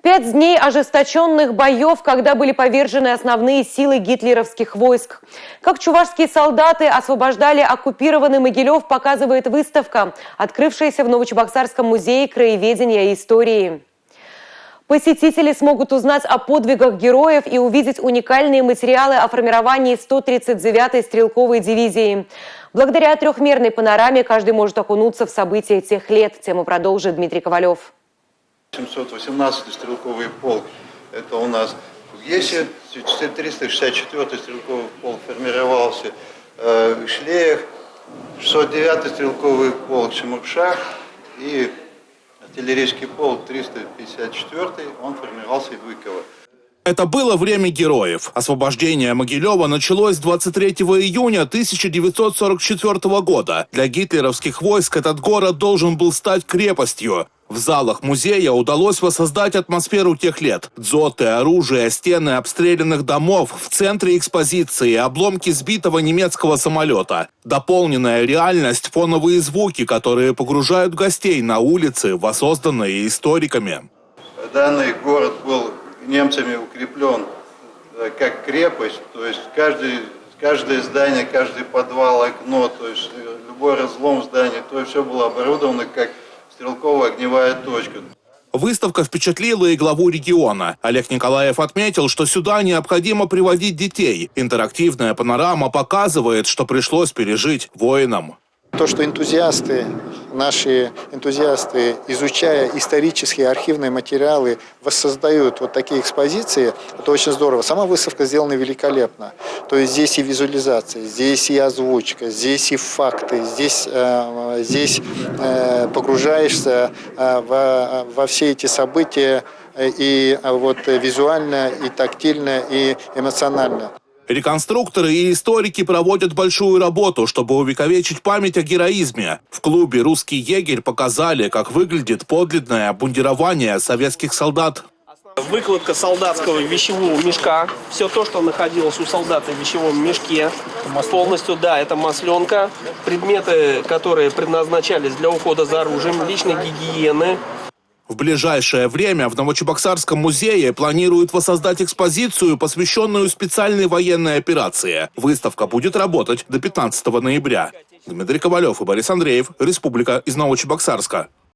5 дней ожесточенных боев, когда были повержены основные силы гитлеровских войск. Как чувашские солдаты освобождали оккупированный Могилев, показывает выставка, открывшаяся в Новочебоксарском музее краеведения и истории. Посетители смогут узнать о подвигах героев и увидеть уникальные материалы о формировании 139-й стрелковой дивизии. Благодаря трехмерной панораме каждый может окунуться в события тех лет. Тему продолжит Дмитрий Ковалев. 718-й стрелковый полк – это у нас в Гесе, 364-й стрелковый полк формировался в Шлеях, 609-й стрелковый полк в Шамуршах и артиллерийский полк 354-й, он формировался в Выково. Это было время героев. Освобождение Могилева началось 23 июня 1944 года. Для гитлеровских войск этот город должен был стать крепостью. В залах музея удалось воссоздать атмосферу тех лет. Дзоты, оружие, стены обстрелянных домов, в центре экспозиции обломки сбитого немецкого самолета. Дополненная реальность, фоновые звуки, которые погружают гостей на улицы, воссозданные историками. Данный город был немцами укреплен как крепость, то есть каждое здание, каждый подвал, окно, то есть любой разлом в здании, то есть все было оборудовано как стрелковая огневая точка. Выставка впечатлила и главу региона. Олег Николаев отметил, что сюда необходимо приводить детей. Интерактивная панорама показывает, что пришлось пережить воинам. То, что наши энтузиасты, изучая исторические архивные материалы, воссоздают вот такие экспозиции, это очень здорово. Сама выставка сделана великолепно. То есть здесь и визуализация, здесь и озвучка, здесь и факты, здесь погружаешься во все эти события и вот визуально, и тактильно, и эмоционально. Реконструкторы и историки проводят большую работу, чтобы увековечить память о героизме. В клубе «Русский егерь» показали, как выглядит подлинное обмундирование советских солдат. Выкладка солдатского вещевого мешка. Все то, что находилось у солдата в вещевом мешке. Полностью, да, это масленка. Предметы, которые предназначались для ухода за оружием, личной гигиены. В ближайшее время в Новочебоксарском музее планируют воссоздать экспозицию, посвященную специальной военной операции. Выставка будет работать до 15 ноября. Дмитрий Ковалев и Борис Андреев. Республика из Новочебоксарска.